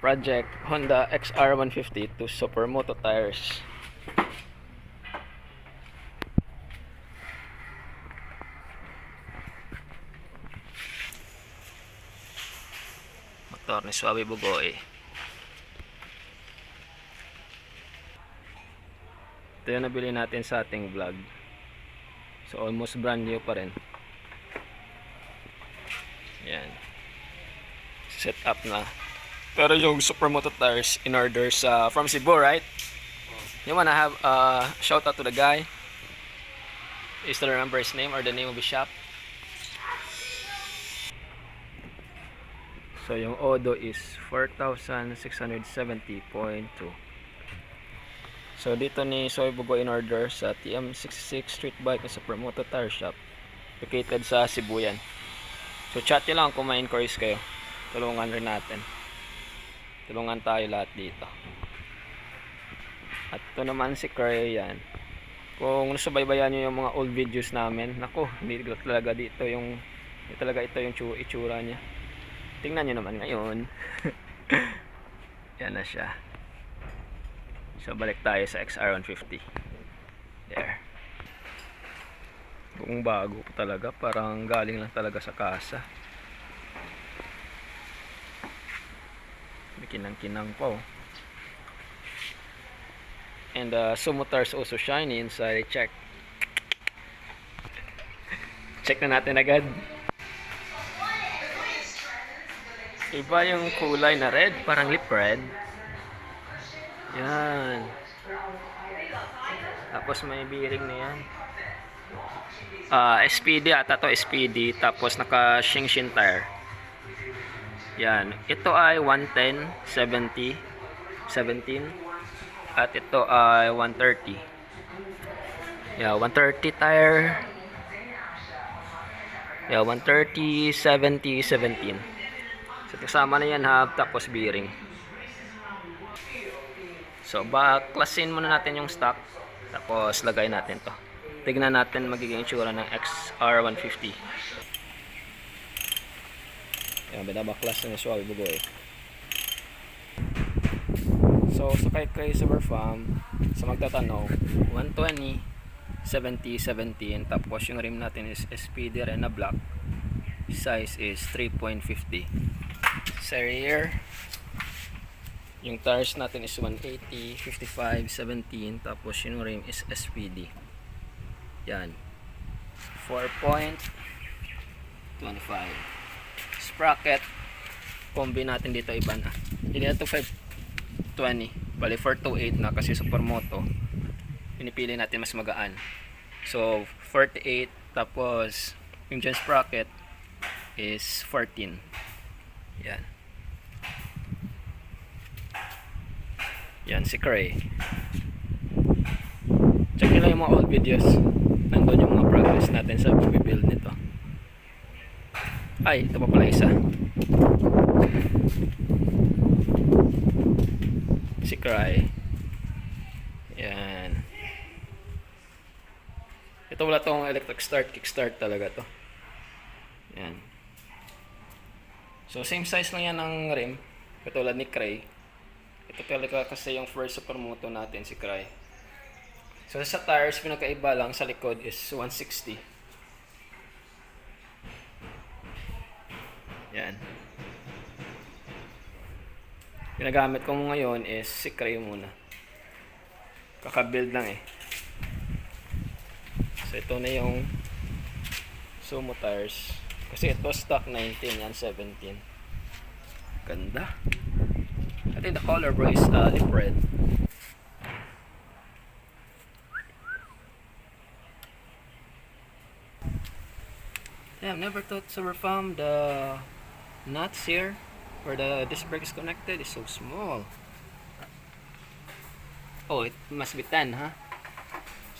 project Honda XR150 to Supermoto tires. Motor ni Suave Bugoy. Ito yung nabili natin sa ating vlog. So almost brand new pa rin. Yan. Set up na. Pero yung Supermoto tires in order sa from Cebu, right? You wanna have a shout out to the guy? You still remember his name or the name of his shop? So yung Odo is 4,670.2. So dito ni Soy Bugo in order sa TM66 Street Bike sa Supermoto Tire Shop, located sa Cebu yan. So chat nyo lang kung may inquiries kayo. Tulungan rin natin. Tulungan tayo lahat dito. At ito naman si Cray yan. Kung nasubaybayan nyo yung mga old videos namin, nako, hindi talaga dito yung talaga ito yung itsura niya. Tingnan nyo naman ngayon. Yan na siya. So balik tayo sa XR150. There. Kung bago talaga, parang galing lang talaga sa kasa. May kinang-kinang pa oh. And Sumo tires also shiny inside. Check. Check na natin agad. Iba yung kulay na red, parang lip red. Yan. Tapos may bearing na yan. SPD ata to, SPD. Tapos naka Shingshin tire. Yan. Ito ay 110, 70, 17. At ito ay 130. Yeah, 130 tire. Yeah, 130, 70, 17. So kasama na yan hub, tapos bearing. So baklasin muna natin yung stock, tapos lagay natin to. Tignan natin magiging itsura ng XR150. Yan, binabaklas na Suave Bugoy. So sa kay Silver Farm, sa magtatanong, 120, 70, 17. Tapos yung rim natin is SPD rin na black. Size is 3.50. Sa rear, yung tires natin is 180, 55, 17. Tapos yung rim is SPD. Yan. 4.25. Sprocket, combi natin dito iba na. Hindi na ito 520. Bali 428 na kasi Supermoto. Pinipili natin mas magaan. So 48. Tapos yung dyan sprocket is 14. Yan. Yan si Cray. Check nyo lang yung mga old videos. Nandun yung mga progress natin sa build nito. Ay, ito pa pala isa. Si Cray. Yan. Ito wala tong electric start, kickstart talaga to. Yan. So same size lang yan ng rim, katulad ni Cray. Ito talaga kasi yung first Supermoto natin, si Cray. So sa tires, pinagkaiba lang sa likod is 160. Yan. Ginagamit ko ngayon is si Cray muna. Kaka-build lang eh. So ito na yung Sumo tires. Kasi ito stock 19, yan 17. Ganda. I think the color bro is lip red. Yeah, I've never thought Silver Farm the nuts here where the disc brake is connected is so small. Oh, it must be 10, huh?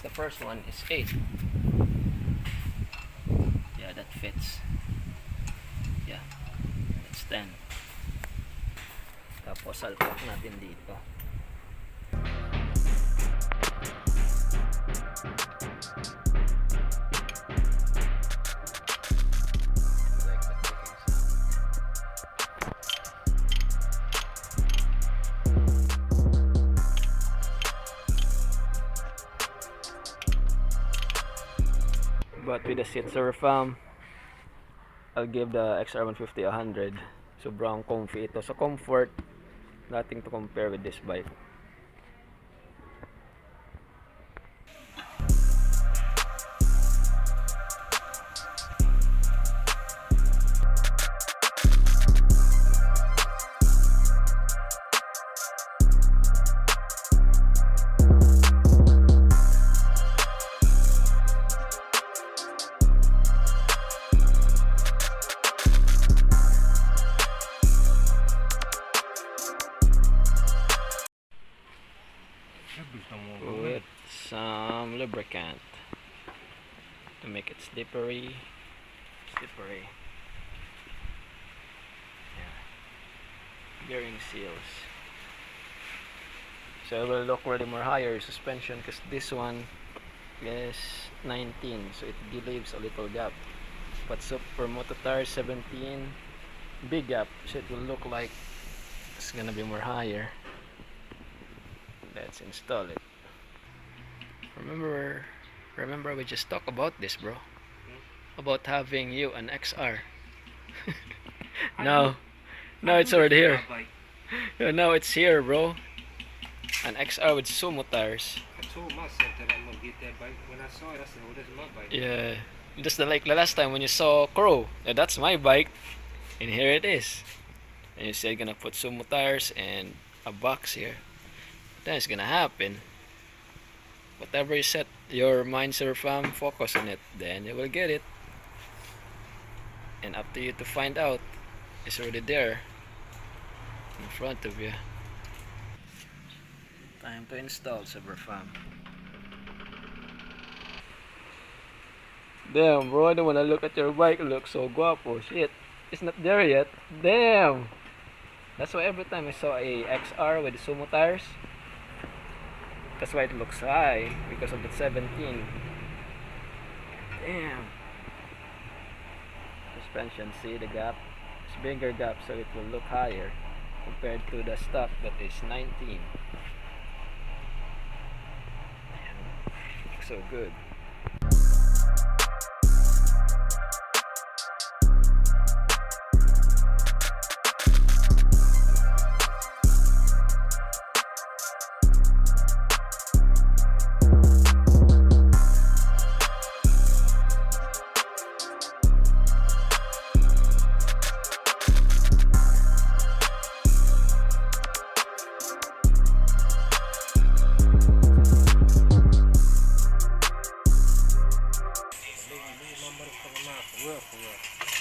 So the first one is 8. Yeah, that fits. Yeah, that's 10. Tapos salpak natin dito. But with the seat Surfam, I'll give the XR150 100. Sobrang comfy ito. Sa comfort, nothing to compare with this bike. With some lubricant to make it slippery. Yeah. Bearing seals. So it will look really more higher suspension because this one is 19, so it leaves a little gap. But Super Moto Tire 17, big gap, so it will look like it's gonna be more higher. Let's install it. Remember we just talked about this, bro. About having you an XR. No, it's already here. Yeah, now it's here, bro. An XR with Sumo tires. I told myself that I'm gonna get that bike. When I saw it, I said, "Oh, that's my bike." Yeah, just like the last time when you saw Crow. Yeah, that's my bike, and here it is. And you said gonna put Sumo tires and a box here. Then it's gonna happen. Whatever you set your mind, Surfam, focus on it, then you will get it. And up to you to find out. It's already there in front of you. Time to install, Surfam. Damn, bro, I don't wanna look at your bike. It looks so guapo. Shit, it's not there yet. Damn. That's why every time I saw a XR with Sumo tires, that's why it looks high, because of the 17. Damn. Suspension, see the gap? It's bigger gap, so it will look higher compared to the stock that is 19. Damn. Looks so good.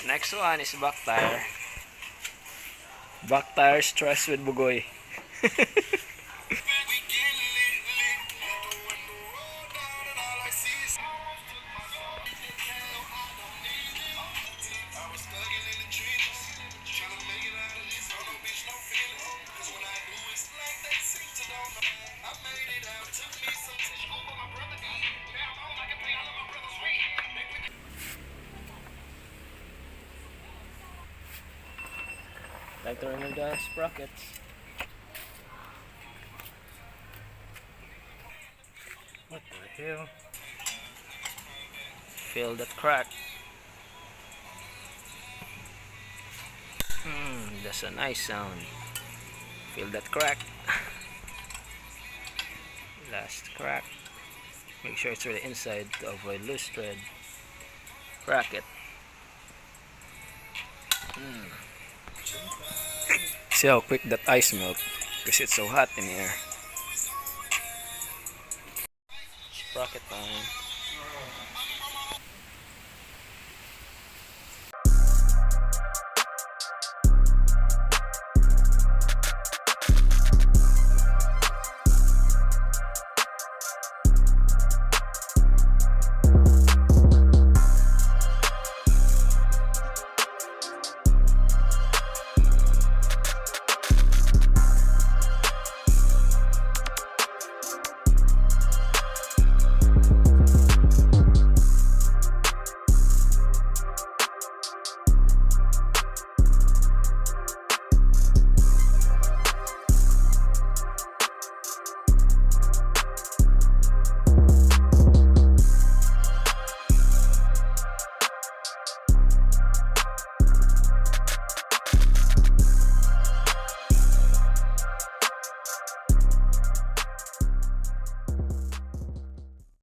Next one is back tire. Back tire stress with Bugoy. Like to remove the sprockets. What the hell? Feel that crack. That's a nice sound. Feel that crack. Last crack. Make sure it's really inside to avoid loose thread. Crack it. See how quick that ice melts because it's so hot in here. Sprocket time.